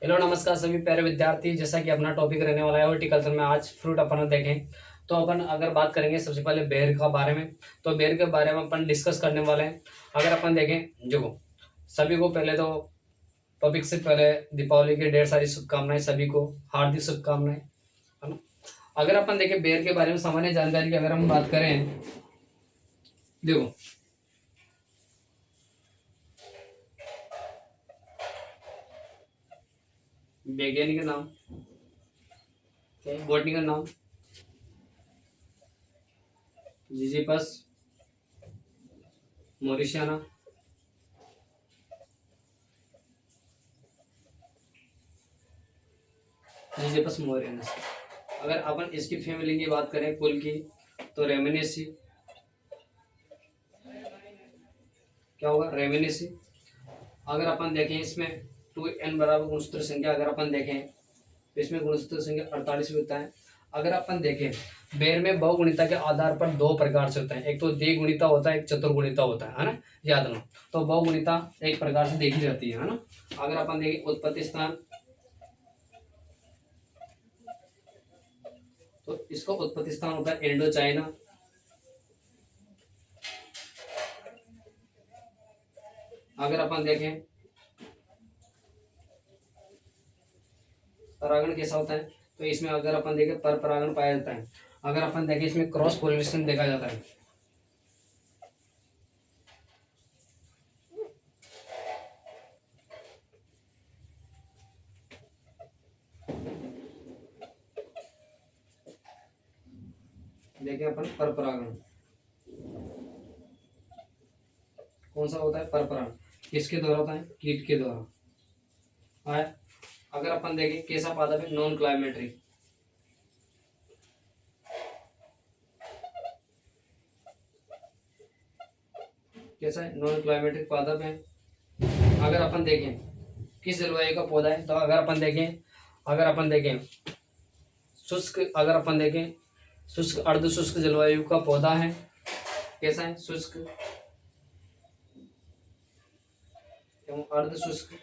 Hello नमस्कार सभी प्यारे विद्यार्थी। जैसा कि अपना टॉपिक रहने वाला है हॉर्टिकल्चर में, आज फ्रूट अपन देखें तो अपन अगर बात करेंगे सबसे पहले बेर का बारे में। तो बेर के बारे में अपन डिस्कस करने वाले हैं। अगर अपन देखें जो सभी को पहले तो टॉपिक से पहले दीपावली की ढेर सारी शुभकामनाएं, सभी को हार्दिक शुभकामनाएं, है ना। अगर अपन देखें बेर के बारे में सामान्य जानकारी की अगर हम बात करें, देखो वैज्ञानिक नाम, बॉटनिकल नाम जिजिपस मोरिशियाना, जिजिपस मोरियनस। अगर अपन इसकी फैमिली की बात करें कुल की, तो रेमिनेसी, क्या होगा रेमिनेसी। अगर अपन देखें इसमें 2n बराबर गुणसूत्र संख्या, अगर अपन देखें तो इसमें गुणसूत्र संख्या 48 भी होता है। अगर अपन देखें बेर में बहुगुणिता के आधार पर दो प्रकार से होता है, एक तो द्विगुणिता होता है, एक चतुर्गुणिता होता है ना, याद रखना। तो बहुगुणिता एक प्रकार से देखी जाती है ना। अगर अपन देखें उत्पत्ति स्थान, तो इसका उत्पत्ति स्थान होता है इंडो चाइना। अगर अपन देखें परागण कैसा होता है, तो इसमें अगर अपन देखें पर परागण पाया जाता है। अगर अपन देखें इसमें क्रॉस पोलिनेशन देखा जाता है। देखें अपन पर परागण कौन सा होता है, पर परागण किसके द्वारा होता है, कीट के द्वारा आया। अगर अपन देखें कैसा पादप है, नॉन क्लाइमेट्रिक। कैसा है, नॉन क्लाइमेट्रिक पादप है। अगर अपन देखें किस जलवायु का पौधा है, तो अगर अपन देखें शुष्क, अगर अपन देखें शुष्क अर्ध शुष्क जलवायु का पौधा है। कैसा है, शुष्क एवं अर्ध शुष्क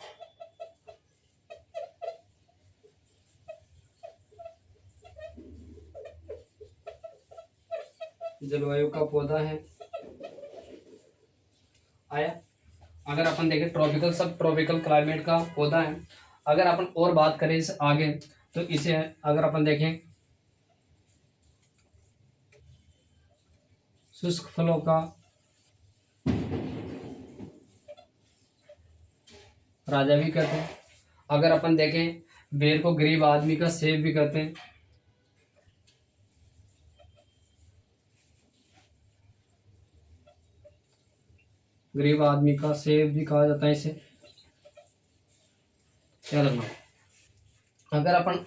जलवायु का पौधा है, आया। अगर अपन देखें ट्रॉपिकल सब ट्रॉपिकल क्लाइमेट का पौधा है। अगर अपन और बात करें इस आगे, तो इसे अगर अपन देखें शुष्क फलों का राजा भी कहते हैं। अगर अपन देखें बेर को गरीब आदमी का सेब भी कहते हैं। गरीब आदमी का सेब भी कहा जाता है इसे, याद रखना। अगर अपन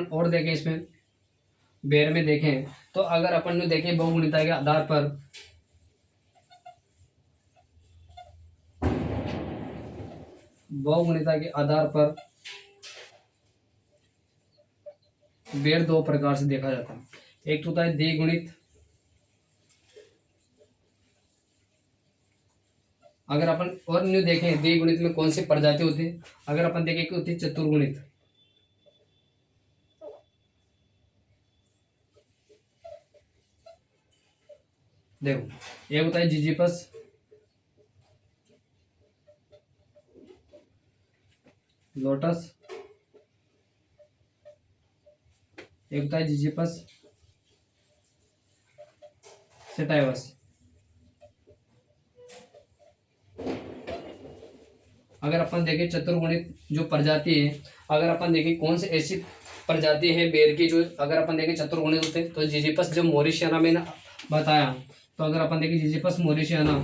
और देखें इसमें बेर में देखें, तो अगर अपन ने देखें बहुगुणिता के आधार पर, बहुगुणिता के आधार पर बेर दो प्रकार से देखा जाता है। एक तो होता है द्विगुणित। अगर अपन और न्यू देखें द्विगुणित में कौन सी प्रजाति होती है, अगर अपन देखें कि होती है चतुर्गुणित। देखो एक होता है जिजिपस, लोटस, एक होता है जिजिपस सेटाइवस। अगर अपन देखें चतुर्गुणित जो प्रजाति है, अगर अपन देखें कौन सी ऐसी प्रजाति है बेर की जो अगर अपन देखें चतुर्गुणित होते हैं, तो जिजिपस जो मोरिशियाना में ना बताया, तो अगर अपन देखें जिजिपस मोरिशियाना,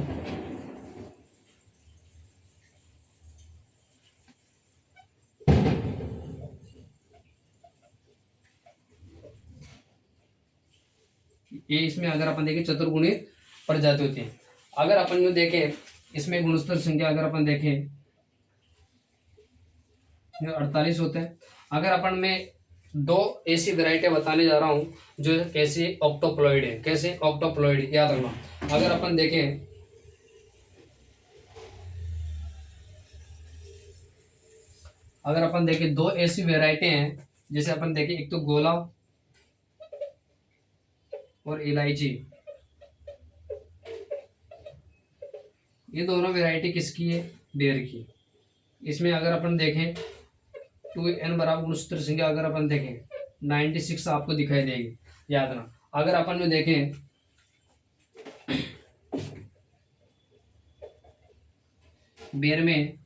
ये इसमें अगर अपन देखें चतुर्गुणित प्रजाति होती है। अगर अपन जो देखें इसमें गुणस्तर संख्या अगर अपन देखें जो 48 होते हैं। अगर अपन में दो ऐसी वैरायटी बताने जा रहा हूँ जो कैसे ऑक्टोप्लॉइड है, कैसे ऑक्टोप्लॉइड, याद रखना। अगर अपन देखें अगर अपन देखें दो ऐसी वेराइटी हैं, जैसे अपन देखें एक तो गोला और इलायची, ये दोनों वेराइटी किसकी है? बेर की। इसमें अगर अपन देखें 2n बराबर गुणसूत्र संख्या अगर अपन देखें 96 आपको दिखाई देगी, याद रखना। अगर अपन में देखें बेर में,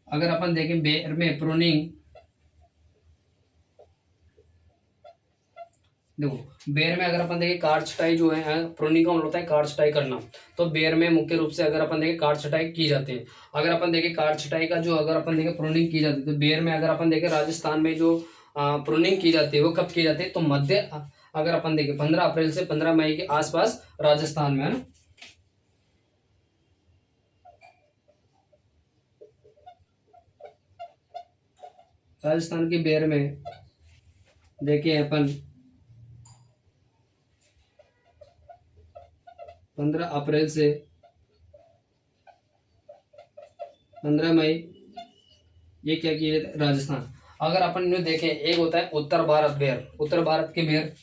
अगर अपन देखें बेर में प्रूनिंग, देखो बेर में अगर अपन देखें काट छटाई जो है प्रूनिंग का मतलब होता है काट छटाई करना। तो बेर में मुख्य रूप से अगर अपन देखें काट छटाई की जाती है। अगर अपन देखें काट छटाई का जो अगर अपन देखें प्रूनिंग की जाती है, तो बेर में अगर अपन देखें राजस्थान में जो प्रूनिंग की जाती है वो कब की जाती है? तो मध्य, अगर अपन देखें 15 अप्रैल से 15 मई के आसपास राजस्थान में, है ना। राजस्थान के बेर में देखिए अपन 15 अप्रैल से 15 मई, ये क्या किया जाता है? राजस्थान। अगर अपन इन्हें देखें, एक होता है उत्तर भारत बेर, उत्तर भारत के बेर,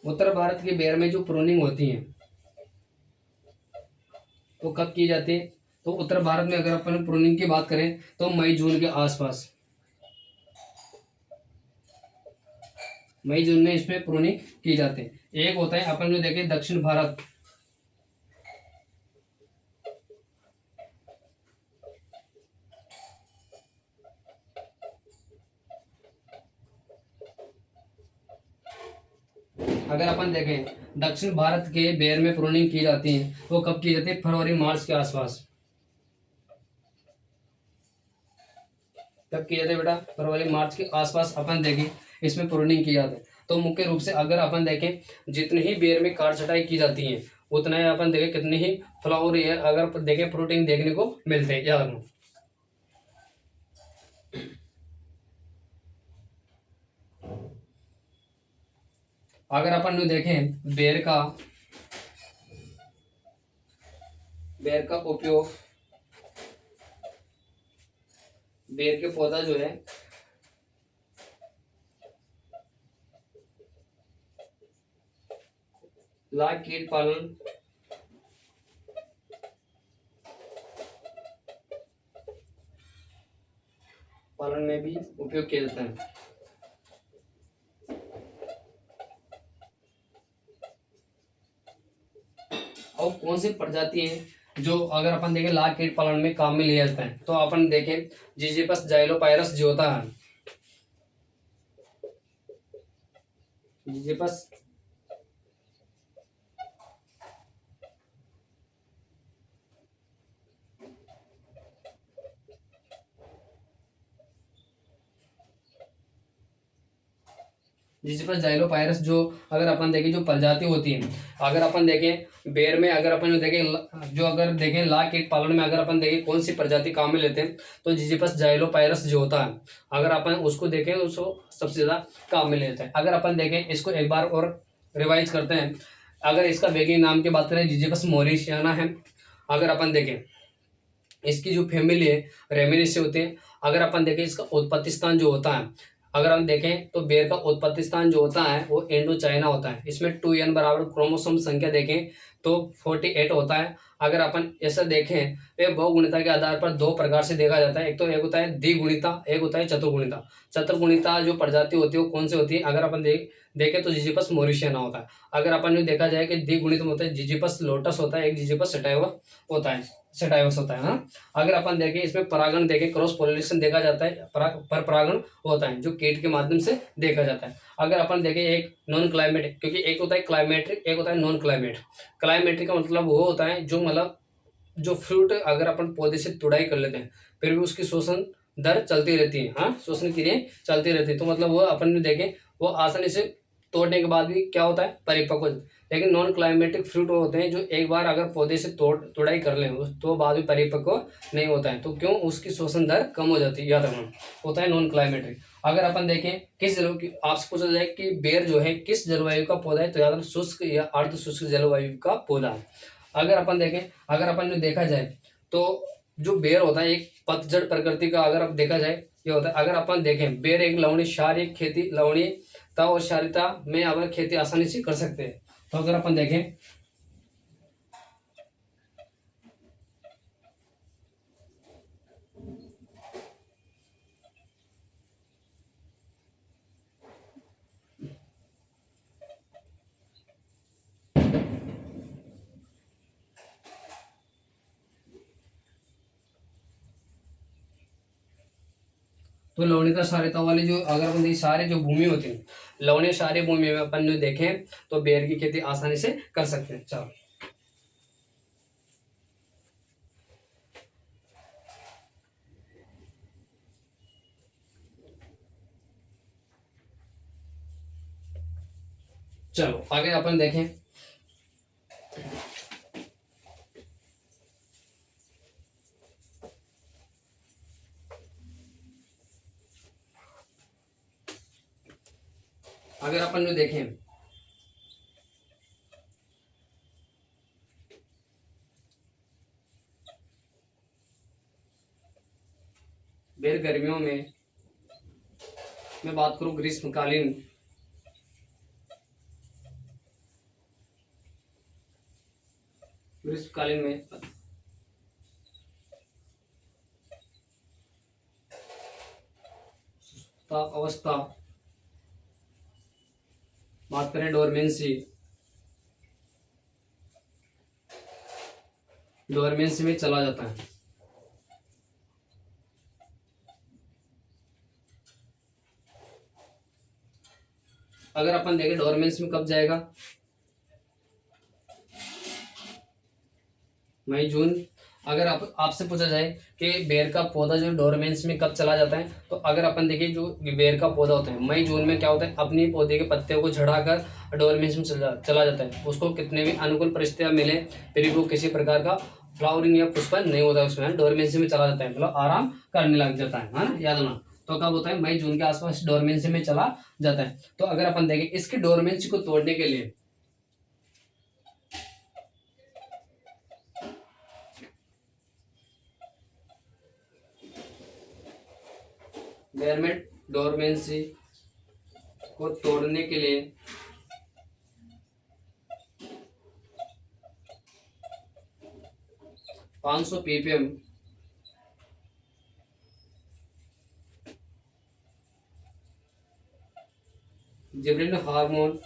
उत्तर भारत के बेर में जो प्रूनिंग होती है तो कब की जाती है? तो उत्तर भारत में अगर अपन प्रूनिंग की बात करें तो मई जून के आसपास, मई जून में इसमें प्रूनिंग की जाती है। एक होता है अपन जो देखें दक्षिण भारत, अगर अपन देखें दक्षिण भारत के बेर में प्रूनिंग की जाती है वो कब की जाती है? फरवरी मार्च के आसपास। कब की जाती है बेटा? फरवरी मार्च के आसपास अपन देखें इसमें प्रूनिंग की जाती है। तो मुख्य रूप से अगर अपन देखें जितनी ही बेर में काट छटाई की जाती है उतना ही अपन देखें कितनी ही फ्लावर है अगर देखें प्रोटीन देखने को मिलते हैं, याद रखना। अगर अपन देखें बेर का उपयोग, बेर के पौधा जो है लाख कीट पालन में भी उपयोग किया जाता है। और कौन सी प्रजाति है जो अगर अपन देखें लाख कीट पालन में काम में लिया जाता है? तो अपन देखें जिजिपस जाइलोपायरस जो होता है, जिजिपस जिजिपस जाइलोपायरस जो अगर अपन देखें जो प्रजाति होती है, अगर अपन देखें बेर में अगर अपन देखें जो अगर देखें लाख कीट पालन में अगर अपन देखें कौन सी प्रजाति काम में लेते हैं तो जिजिपस जाइलोपायरस जो होता है अगर अपन उसको देखें उसको सबसे ज़्यादा काम में लेते हैं। अगर अपन देखें इसको एक बार और रिवाइज करते हैं, अगर इसका वैज्ञानिक नाम की बात करें जिजिपस मॉरिशियाना है। अगर अपन देखें इसकी जो फैमिली है रेमिनिसी होती है। अगर अपन देखें इसका उत्पत्ति स्थान जो होता है, अगर हम देखें तो बेर का उत्पत्ति स्थान जो होता है वो इंडो चाइना होता है। इसमें 2n बराबर क्रोमोसोम संख्या देखें तो 48 होता है। अगर अपन ऐसा देखें तो बहुगुणिता के आधार पर दो प्रकार से देखा जाता है, एक होता है द्विगुणिता, एक होता है चतुर्गुणिता। चतुर्गुणिता जो प्रजाति होती है वो कौन सी होती है? अगर अपन देखें तो जिजिपस मॉरिशियाना होता है। अगर अपन ने देखा जाए कि द्विगुणित में होता है जिजिपस लोटस होता है, एक जिजिपस सटाइवा होता है, सेटाइवस होता है ना। अगर अपन देखें इसमें परागण देखें क्रॉस पोलिनेशन देखा जाता है, पर परागण होता है जो कीट के माध्यम से देखा जाता है। अगर अपन देखें एक नॉन क्लाइमेटिक, क्योंकि एक होता है क्लाइमेट्रिक एक होता है नॉन क्लाइमेट। क्लाइमेट्रिक का मतलब वो होता है जो मतलब जो फ्रूट अगर अपन पौधे से तुड़ाई कर लेते हैं फिर भी उसकी शोषण दर चलती रहती है, हाँ शोषण क्रियाएं चलती रहती है, तो मतलब वो अपन ने देखें वो आसानी से तोड़ने के बाद भी क्या होता है? परिपक्व। लेकिन नॉन क्लाइमेटिक फ्रूट वो होते हैं जो एक बार अगर पौधे से तोड़ाई कर लें तो बाद में परिपक्व नहीं होता है, तो क्यों? उसकी शोषण दर कम हो जाती है, याद रखना, होता है नॉन क्लाइमेटिक। अगर अपन देखें किस जलवायु की, आपसे पूछा जाए कि बेर जो है किस जलवायु का पौधा है, तो याद रखना शुष्क या अर्ध शुष्क जलवायु का पौधा है। अगर अपन देखें, अगर अपन ने देखा जाए तो जो बेर होता है एक पतझड़ प्रकृति का, अगर अब देखा जाए ये होता है। अगर अपन देखें बेर एक लवणीय क्षारीय खेती, लवणीयता और क्षारीयता में अगर खेती आसानी से कर सकते हैं। तो अगर अपन देखें तो लवणीयता क्षारीयता वाली जो, अगर अपन देखिए सारे जो भूमि होती है लवणीय क्षारीय भूमि में अपन जो देखें तो बेर की खेती आसानी से कर सकते हैं। चलो चलो आगे अपन देखें। अगर अपन जो देखें बेर गर्मियों में मैं बात करूं ग्रीष्मकालीन, ग्रीष्मकालीन में अवस्था बात करें डोरमेंसी, डोरमेंसी में चला जाता है। अगर अपन देखें डोरमेंसी में कब जाएगा, मई जून। अगर आप आपसे पूछा जाए कि बेर का पौधा जो डोरमेंस में कब चला जाता है, तो अगर अपन देखें जो बेर का पौधा होता है मई जून में क्या होता है, अपनी पौधे के पत्ते को झड़ाकर डोरमेंस में चला जाता है। उसको कितने भी अनुकूल परिस्थितियां मिले फिर भी वो किसी प्रकार का फ्लावरिंग या पुष्पन नहीं होता है, उसमें डोरमेंसी में चला जाता है, मतलब आराम करने लग जाता है ना, याद रखना। तो कब होता है, मई जून के आसपास डोरमेंसी में चला जाता है। तो अगर अपन देखें इसकी डोरमेंसी को तोड़ने के लिए बेर डोरमेंसी को तोड़ने के लिए 500 ppm जिबरेलिन हार्मोन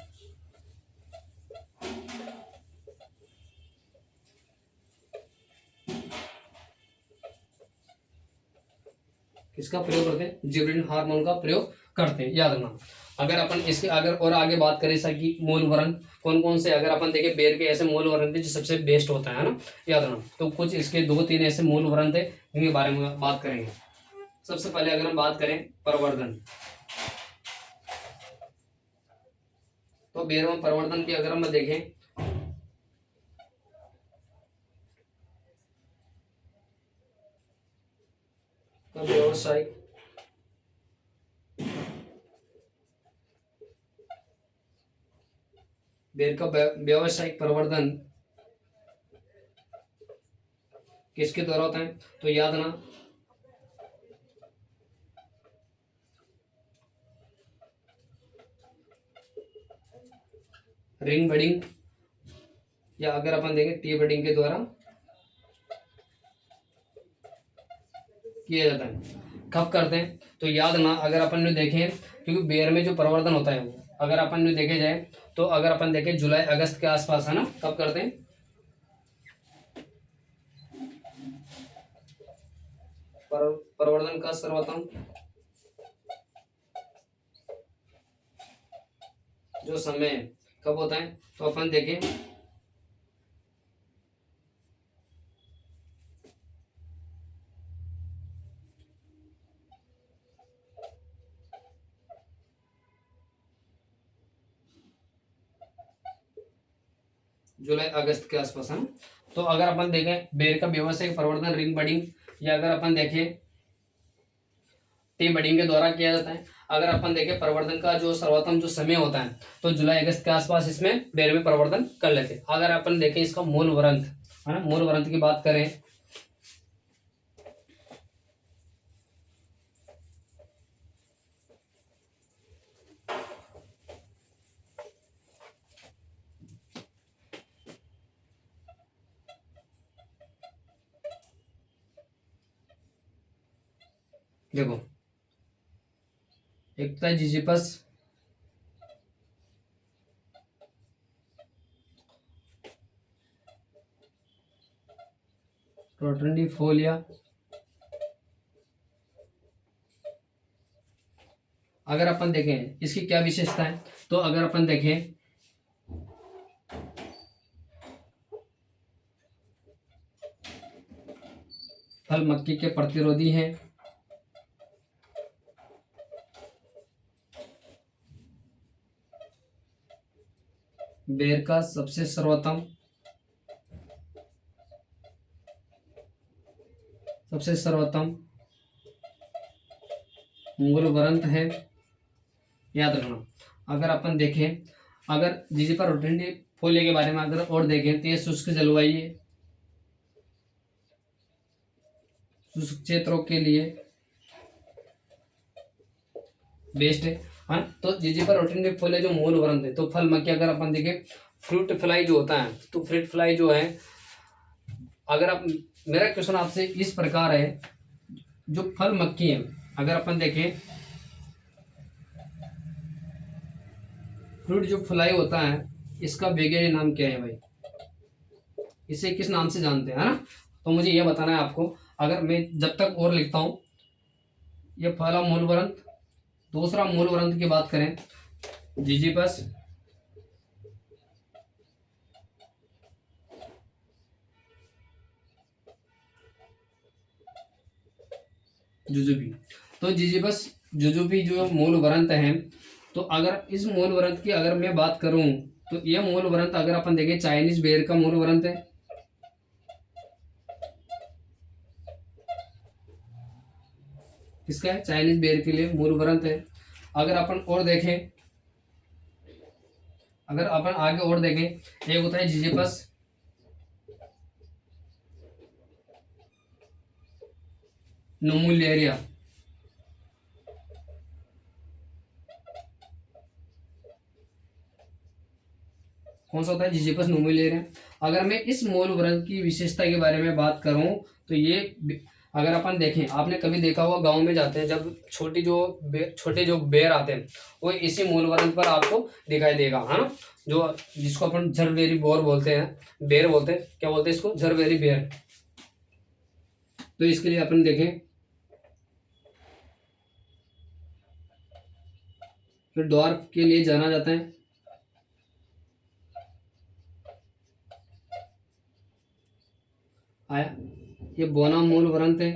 किसका प्रयोग करते हैं, जिबरेलिन हार्मोन का प्रयोग करते हैं, याद रखना। अगर अपन इसके अगर और आगे बात करें सकी मूल वर्ण कौन कौन से, अगर अपन देखें बेर के ऐसे मूल वर्ण थे जो सबसे बेस्ट होता है ना, याद रखना। तो कुछ इसके 2-3 ऐसे मूल वर्ण थे जिनके बारे में बात करेंगे। सबसे पहले अगर हम बात करें प्रवर्धन, तो बेर में प्रवर्धन की अगर हम देखें तो व्यवसायिक बेर का व्यावसायिक प्रवर्धन किसके द्वारा होता है, तो याद ना रिंग बडिंग या अगर अपन देखें टी बडिंग के द्वारा किया जाता है। कब करते हैं, तो याद ना अगर अपन ने देखें, क्योंकि बेर में जो प्रवर्धन होता है वो अगर अपन ने देखे जाए तो अगर अपन देखें जुलाई अगस्त के आसपास है ना, कब करते हैं, प्रवर्धन का सर्वोत्तम जो समय कब होता है, तो अपन देखें जुलाई अगस्त के आसपास है। तो अगर अपन देखें बेर का व्यावसायिक प्रवर्धन रिंग बडिंग या अगर अपन देखें टी बडिंग के द्वारा किया जाता है। अगर अपन देखें प्रवर्धन का जो सर्वोत्तम जो समय होता है तो जुलाई अगस्त के आसपास इसमें बेर में प्रवर्धन कर लेते हैं। अगर अपन देखें इसका मूल वृंत है ना, मूल वृंत की बात करें, देखो एक तो है जिजिपस, रोटुंडिफोलिया। अगर अपन देखें इसकी क्या विशेषता है, तो अगर अपन देखें फल मक्खी के प्रतिरोधी हैं, बेर का सबसे सर्वोत्तम मूल वृंत है, याद रखना। अगर अपन देखें, अगर जिजिपा रोटुंडिफोलिया के बारे में अगर और देखें तो ये शुष्क जलवायु है, शुष्क क्षेत्रों के लिए बेस्ट है। हाँ, तो जिजिपा रोटुंडिफोलिया जो मूल वृंत है, तो फल मक्खी अगर अपन देखें फ्रूट फ्लाई जो होता है, तो फ्रूट फ्लाई जो है, अगर आप, मेरा क्वेश्चन आपसे इस प्रकार है, जो फल मक्खी है अगर अपन देखें फ्रूट जो फ्लाई होता है इसका वैज्ञानिक नाम क्या है भाई, इसे किस नाम से जानते हैं, है ना। तो मुझे यह बताना है आपको। अगर मैं जब तक और लिखता हूं, ये पहला मूल वृंत, दूसरा मूल वृंत की बात करें जिजिपस, जुजुबी। तो जिजिपस जुजुबी जो मूल वृंत है, तो अगर इस मूल वृंत की अगर मैं बात करूं तो यह मूल वृंत अगर अपन देखें चाइनीज बेर का मूल वृंत है, किसका है, चाइनीज बेर के लिए मूल वृंत है। अगर अपन और देखें, अगर अपन आगे और देखें, एक होता है जिजिपस नुमुलेरिया, कौन सा होता है, जिजिपस नुमुलेरिया। अगर मैं इस मूल वृंत की विशेषता के बारे में बात करूं तो ये, अगर अपन देखें, आपने कभी देखा होगा गांव में जाते हैं जब छोटे जो बेर आते हैं वो इसी मूल वृंत पर आपको दिखाई देगा, है ना। जो जिसको अपन झरबेरी बोर बोलते हैं, बेर बोलते हैं, क्या बोलते हैं इसको, झरबेरी बेर। तो इसके लिए अपन देखें, फिर ड्वार्फ के लिए जाना जाता है, आया, ये बोना मूल वृंत है।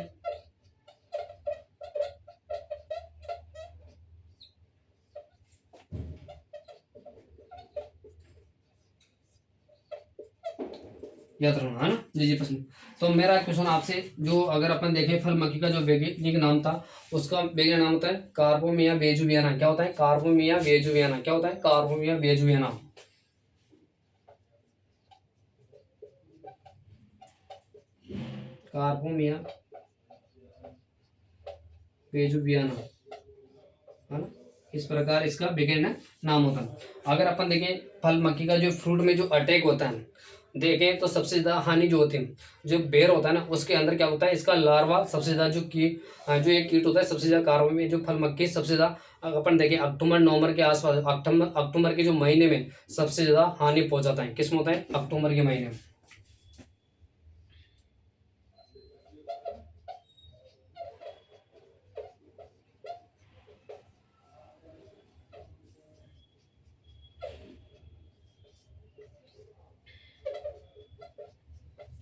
याद रखना, है ना, जी पसंद। तो मेरा क्वेश्चन आपसे, जो अगर अपन देखें फल मक्खी का जो वैज्ञानिक नाम था, उसका वैज्ञानिक नाम होता है कार्पोमिया बेजुवियाना। क्या होता है, कार्पोमिया बेजुवियाना। क्या होता है, कार्पोमिया बेजुवियाना। कार्पोमिया बेजुवियाना, है ना, इस प्रकार इसका वैज्ञानिक नाम होता है। अगर अपन देखें फल मक्खी का जो फ्रूट में जो अटैक होता है, देखें तो सबसे ज़्यादा हानि जो होती है, जो बेर होता है ना, उसके अंदर क्या होता है, इसका लार्वा सबसे ज़्यादा जो एक कीट होता है सबसे ज़्यादा कार्बन में, जो फल मक्खी सबसे ज़्यादा, अपन देखें अक्टूबर नवंबर के आसपास, अक्टूबर के जो महीने में सबसे ज़्यादा हानि पहुंचाता है, किसमें होता है, अक्टूबर के महीने में।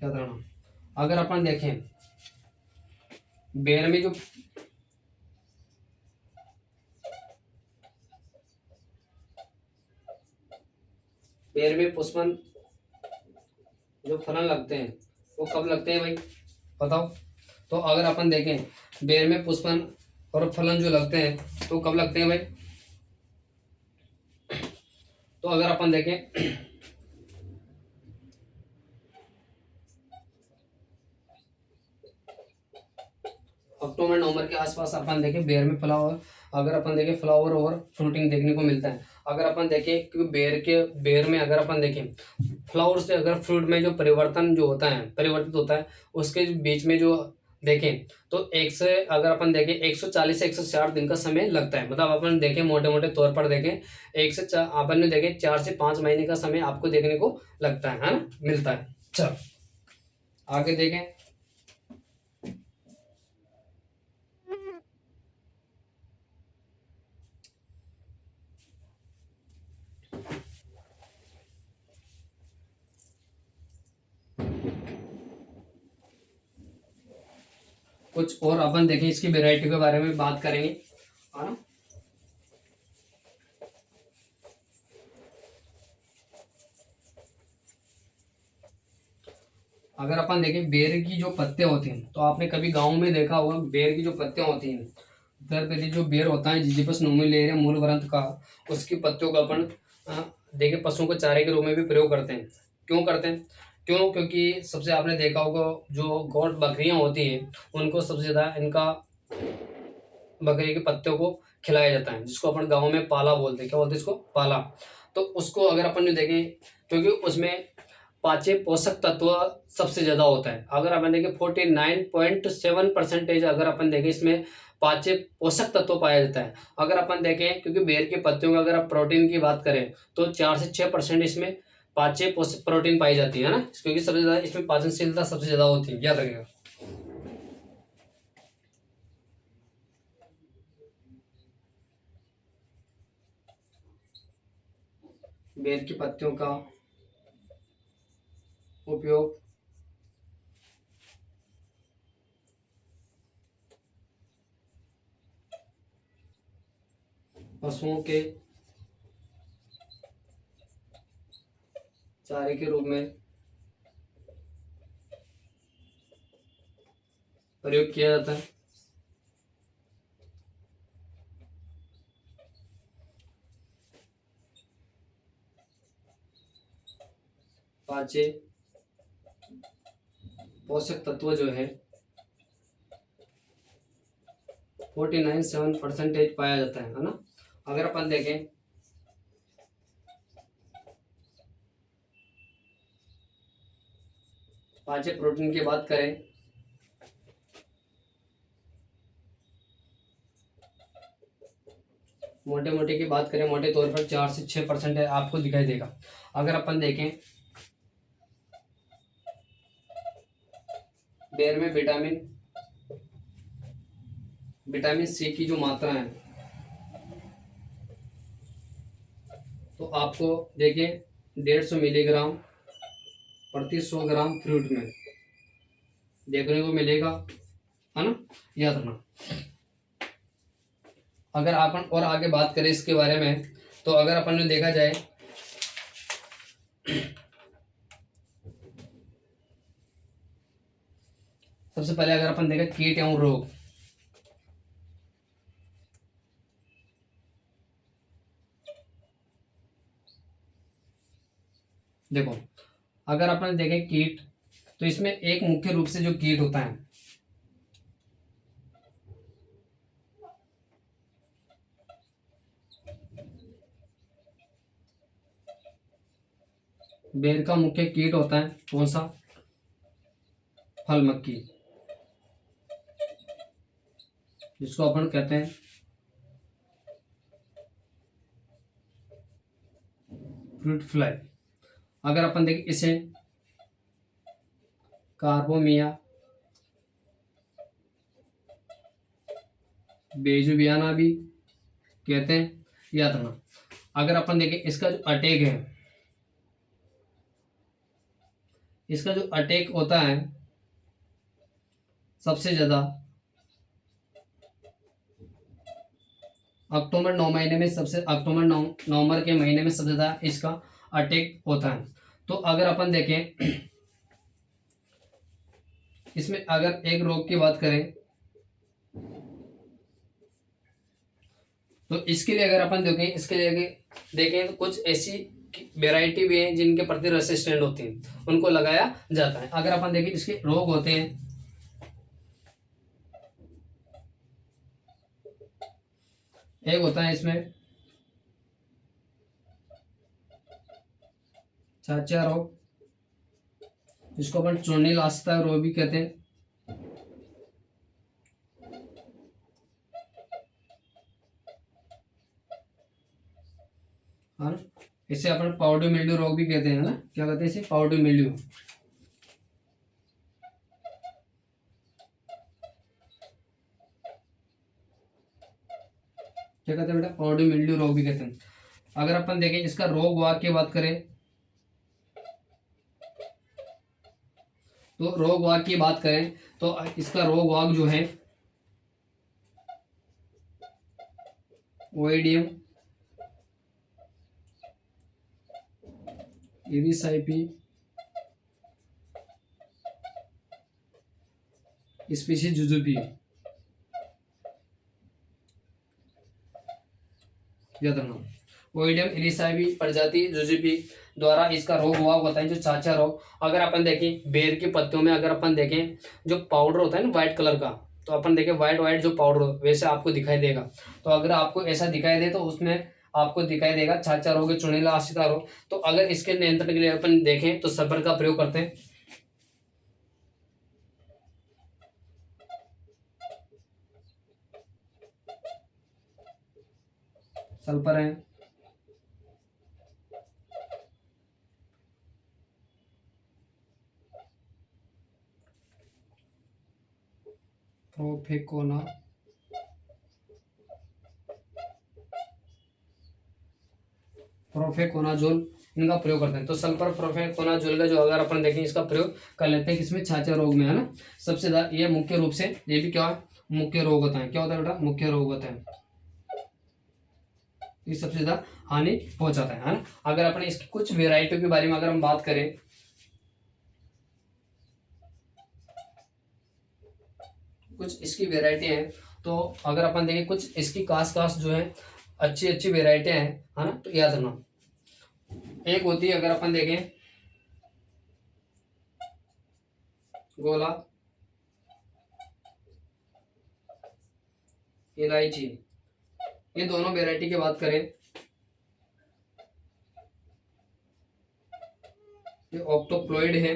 याद रखना। अगर अपन देखें बेर में जो बेर में पुष्पन जो फलन लगते हैं वो कब लगते हैं भाई, बताओ। तो अगर अपन देखें बेर में पुष्पन और फलन जो लगते हैं तो कब लगते हैं भाई? तो अगर अपन देखें अक्टूबर नवंबर के आसपास अपन देखें बेर में फ्लावर, अगर अपन देखें फ्लावर और फ्रूटिंग देखने को मिलता है। अगर अपन देखें क्योंकि बेर में अगर अपन देखें फ्लावर से अगर फ्रूट में जो परिवर्तन जो होता है परिवर्तित होता है, उसके बीच में जो देखें तो एक से अगर अपन देखें 140 से 160 दिन का समय लगता है। मतलब अपन देखें मोटे मोटे तौर पर देखें अपन ने देखें 4 से 5 महीने का समय आपको देखने को लगता है ना, मिलता है। चलो आगे देखें। कुछ और अपन देखें इसकी वेराइटी के बारे में बात करेंगे, है ना। अगर अपन देखें बेर की जो पत्ते होते हैं, तो आपने कभी गांव में देखा होगा बेर की जो पत्ते होती हैं, दरपेटी जो बेर होता है जिजिपस नोमिलेरिया मूलवृंत का, उसकी पत्तियों का अपन देखे पशुओं को चारे के रूप में भी प्रयोग करते हैं। क्यों करते हैं? क्योंकि सबसे आपने देखा होगा जो गौड बकरियां होती हैं उनको सबसे ज़्यादा इनका बकरी के पत्तों को खिलाया जाता है, जिसको अपन गाँव में पाला बोलते हैं। क्या बोलते हैं इसको? पाला। तो उसको अगर अपन ने देखें क्योंकि उसमें पांचवें पोषक तत्व सबसे ज्यादा होता है। अगर अपन देखें 49.7% अगर अपन देखें इसमें पांचवें पोषक तत्व पाया जाता है। अगर अपन देखें क्योंकि बेर के पत्तियों में अगर आप प्रोटीन की बात करें तो 4 से 6% इसमें पांचवें प्रोटीन पाई जाती है ना, क्योंकि सबसे ज्यादा इसमें पाचनशीलता सबसे ज्यादा होती है, याद रखिएगा। बेर की पत्तियों का उपयोग पशुओं के चारे के रूप में प्रयोग किया जाता है। पांचवें पोषक तत्व जो है 49.7% पाया जाता है ना। अगर अपन देखें पांचवें प्रोटीन की बात करें मोटे मोटे की बात करें मोटे तौर पर 4 से 6% आपको दिखाई देगा। अगर अपन देखें बेर में विटामिन सी की जो मात्रा है तो आपको देखिए 150 मिलीग्राम प्रति 100 ग्राम फ्रूट में देखने को मिलेगा, है ना, याद रखना। अगर अपन और आगे बात करें इसके बारे में तो अगर अपन ने देखा जाए सबसे पहले अगर अपन देखें कीट एवं रोग, देखो अगर अपन देखें कीट तो इसमें एक मुख्य रूप से जो कीट होता है बेर का मुख्य कीट होता है कौन सा? फल मक्खी, जिसको अपन कहते हैं फ्रूट फ्लाई। अगर अपन देखें इसे कार्बोमिया बेजुबियाना भी कहते हैं, याद रखना। अगर अपन देखें इसका जो अटैक है, इसका जो अटैक होता है सबसे ज्यादा नवंबर के महीने में सबसे ज्यादा इसका अटैक होता है। तो अगर अपन देखें इसमें अगर एक रोग की बात करें तो इसके लिए अगर अपन देखें, इसके लिए देखें तो कुछ ऐसी वेराइटी भी है जिनके प्रति रेसिस्टेंट होती हैं, उनको लगाया जाता है। अगर अपन देखें इसके रोग होते हैं, एक होता है इसमें छाछा रोग, जिसको अपन चूर्णिल आस्था रोग भी कहते हैं। हाँ, इसे अपन पाउडर मिल्ड्यू रोग भी कहते हैं ना, क्या कहते हैं इसे, पाउडर मिल्ड्यू। क्या कहते हैं बेटा, पाउडर मिल्ड्यू रोग भी कहते हैं। अगर अपन देखें इसका रोग वाग की बात करें, तो रोग वाग की बात करें तो इसका रोग वाग जो है ओइडियम इरिसाइपी स्पीशीज जुजुबी, याद रखना, ओइडियम इरिसाइपी प्रजाति जुजुबी द्वारा इसका रोग हुआ होता है, जो चाचा रोग। अगर अपन देखें बेर की पत्तियों में, अगर अपन देखें जो पाउडर होता है ना व्हाइट कलर का, तो अपन देखें व्हाइट व्हाइट जो पाउडर वैसे आपको दिखाई देगा। तो अगर आपको ऐसा दिखाई दे तो उसमें आपको दिखाई देगा छाछा रोग, चुनीला आशिका रोग। तो अगर इसके नियंत्रण के लिए अपन देखें तो सल्फर का प्रयोग करते हैं। सल्फर है, प्रोफेकोना, प्रोफेकोनाजोल, इनका प्रयोग करते हैं। तो सल्फर प्रोफेकोनाजोल का जो अगर अपन देखें इसका प्रयोग कर लेते हैं किसमें, छाछा रोग में, है ना। सबसे ज्यादा ये मुख्य रूप से ये भी क्या मुख्य रोग होता है, क्या होता है बेटा, मुख्य रोग होता है, ये सबसे ज्यादा हानि पहुंचाता है ना। अगर अपने इसकी कुछ वेराइटियों के बारे में अगर हम बात करें, कुछ इसकी वेराइटी हैं, तो अगर अपन देखें कुछ इसकी कास जो है अच्छी अच्छी वेराइटियां हैं, है ना। तो याद रखना, एक होती है अगर अपन देखें गोला, इलायची, ये दोनों वेराइटी की बात करें, ये ऑक्टोप्लॉइड है,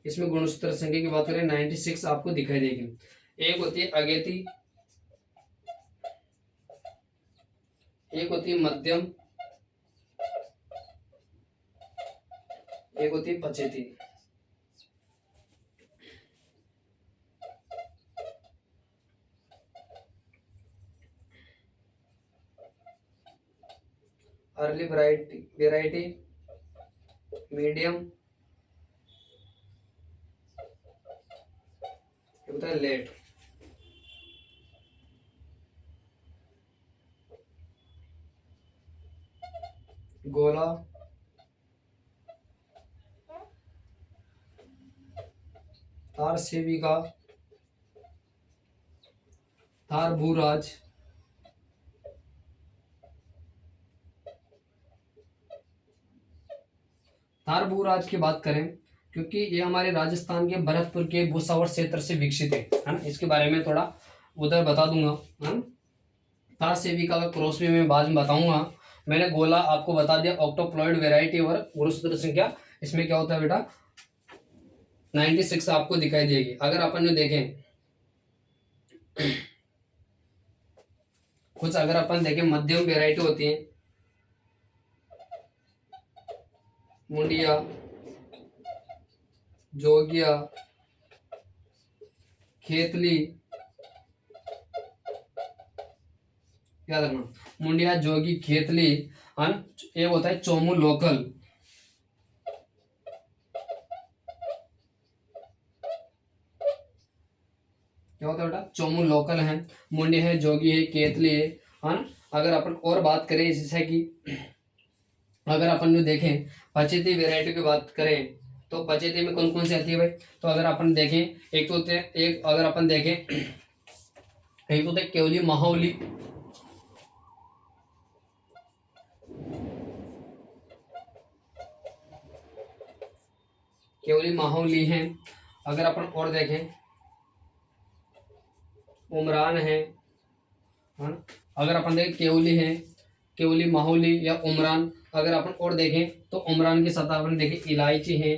इसमें गुणसूत्र संख्या की बात करें 96 आपको दिखाई देगी। एक होती है अगेती, एक होती है मध्यम, एक होती है पचेती। अर्ली वेराइटी मीडियम, होता है लेट। गोला, तार सेविका, तार भूराज, तार भूराज की बात करें क्योंकि ये हमारे राजस्थान के भरतपुर के भूसावर क्षेत्र से विकसित है ना, इसके बारे में थोड़ा उधर बता दूंगा, है ना। तार सेविका का क्रॉस भी मैं बाद में बताऊंगा। मैंने गोला आपको बता दिया, ऑक्टोप्लॉइड वेराइटी और गुणसूत्र संख्या इसमें क्या होता है बेटा 96 आपको दिखाई देगी। अगर अपन देखें कुछ, अगर अपन देखें मध्यम वेराइटी होती है, मुंडिया, जोगिया, खेतली, याद रखना, मुंडिया, जोगी, खेतली, एक होता है चोमू लोकल, क्या होता है बेटा चोमू लोकल है, मुंडी है, जोगी है, केतली है ना। अगर अपन और बात करें जैसे कि अगर अपन देखें पचेती वेराइटी की बात करें तो पचेती में कौन कौन सी आती है भाई। तो अगर अपन देखें एक तो एक अगर अपन देखें एक तो केवली, महोली, केवली माहौली है। अगर अपन और देखें उमरान है ना। अगर अपन देखें केवली है, केवली माहौली या उमरान। अगर अपन और देखें तो उमरान की सतह अपन देखें इलायची है।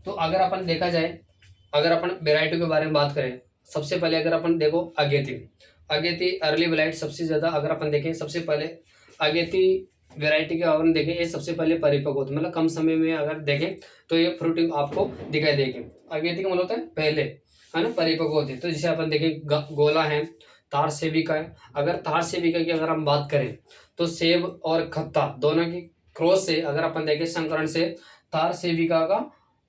तो अगर अपन देखा जाए, अगर अपन वेराइटी के बारे में बात करें, सबसे पहले अगर अपन देखो अगेती, अगेती अर्ली ब्लाइट सबसे ज़्यादा। अगर अपन देखें सबसे पहले अगेती वेराइटी के अपन देखें, ये सबसे पहले परिपक्व होती है, मतलब कम समय में अगर देखें तो ये फ्रूटिंग आपको दिखाई देगी। अगेती का मतलब होता है पहले, है ना, परिपक्व होती है। तो जैसे अपन देखें गोला है, तार सेविका है। अगर तार सेविका की अगर हम बात करें तो सेब और खत्ता दोनों की क्रॉस से अगर अपन देखें संकरण से तार सेविका का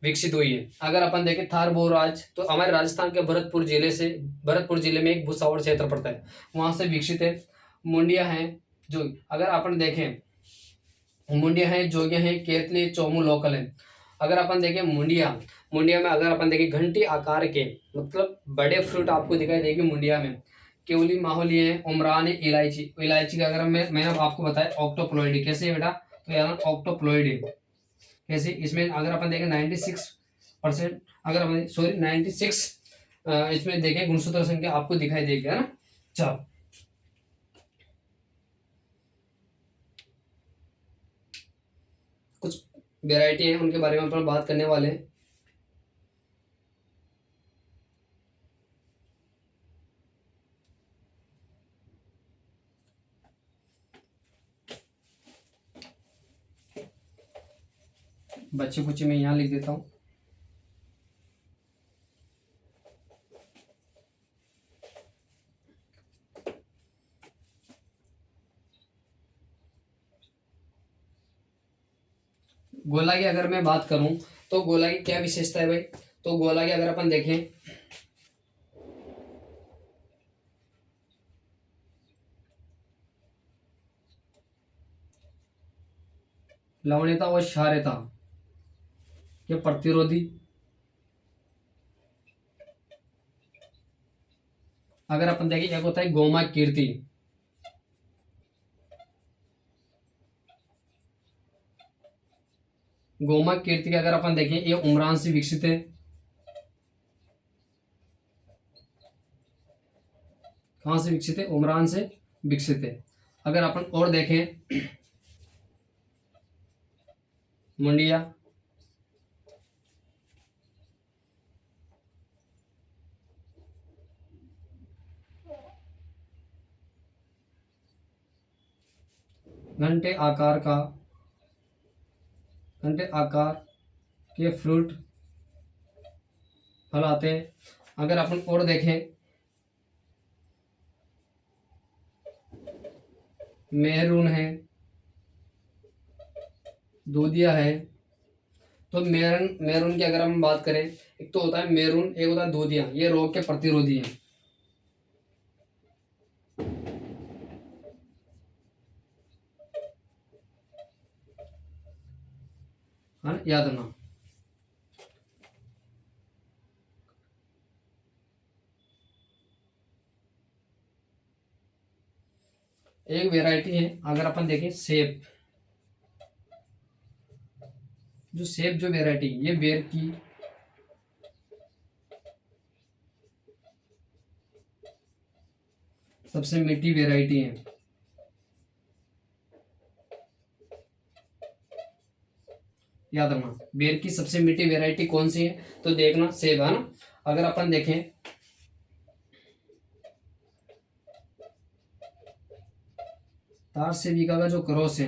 विकसित हुई है। अगर अपन देखें थार बोराज तो हमारे राजस्थान के भरतपुर जिले से, भरतपुर जिले में एक भूसावर क्षेत्र पड़ता है, वहां से विकसित है। मुंडिया है जो, अगर अपन देखें मुंडिया है, जोगिया है, केतली, चोमू लोकल है। अगर अपन देखें मुंडिया, मुंडिया में अगर अपन देखें घंटी आकार के मतलब बड़े फ्रूट आपको दिखाई देगी मुंडिया में। केवली माहौली है, उमरान है, इलायची। इलायची का अगर मैंने आपको बताया ऑक्टोप्लॉइडी कैसे है बेटा, तो यार ऑक्टोप्लॉइडी कैसे, इसमें अगर अपन देखें 96%, अगर अपन सॉरी 96 इसमें देखें गुणसूत्र संख्या आपको दिखाई देगी, है ना। चलो कुछ वेराइटी है उनके बारे में अपन बात करने वाले हैं। बच्चे कुछ मैं यहाँ लिख देता हूँ। गोला की अगर मैं बात करूं तो गोला की क्या विशेषता है भाई, तो गोला की अगर अपन देखें लवणीयता और क्षारीयता के प्रतिरोधी। अगर अपन देखें एक होता है गोमा कीर्ति, गोमा कीर्ति का अगर अपन देखें ये उमरान से विकसित है। कहाँ से विकसित है, उमरान से विकसित है। अगर अपन और देखें मुंडिया, घंटे आकार का, घंटे आकार के फ्रूट फल आते हैं। अगर अपन और देखें मेहरून है, दूधिया है। तो मेरून, मेरून की अगर हम बात करें, एक तो होता है मेरून, एक होता है दूधिया, ये रोग के प्रतिरोधी है। हाँ याद रखना। एक वेराइटी है अगर अपन देखें सेब, जो सेब जो वेराइटी, ये बेर की सबसे मीठी वेराइटी है। याद रखना बेर की सबसे मीठी वेराइटी कौन सी है, तो देखना सेब, है ना। अगर अपन देखें तार सेविका का जो क्रॉस है,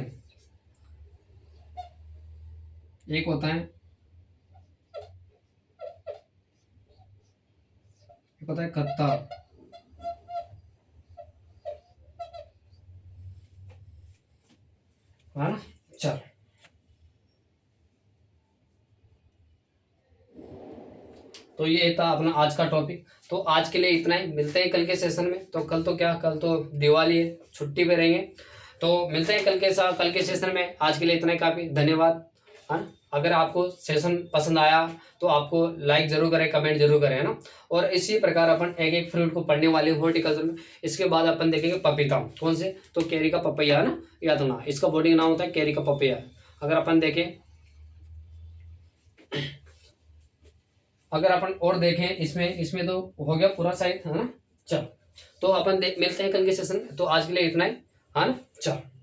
एक होता है, एक होता है कत्ता, है ना। चल तो ये था अपना आज का टॉपिक। तो आज के लिए इतना ही, मिलते हैं कल के सेशन में। तो कल तो क्या, कल तो दिवाली है, छुट्टी पे रहेंगे। तो मिलते हैं कल के साथ, कल के सेशन में। आज के लिए इतना ही काफ़ी, धन्यवाद। हाँ, अगर आपको सेशन पसंद आया तो आपको लाइक जरूर करें, कमेंट जरूर करें, है ना। और इसी प्रकार अपन एक एक फ्रूट को पढ़ने वाले हॉर्टिकल्चर में। इसके बाद अपन देखेंगे पपीता, कौन से, तो कैरी का पपैया, है ना, याद रखना। इसका बॉडी का नाम होता है कैरी का पपैया। अगर अपन देखें, अगर अपन और देखें इसमें तो हो गया पूरा शायद, है ना। चलो, तो अपन मिलते हैं कल के सेशन में। तो आज के लिए इतना ही, है ना। चलो।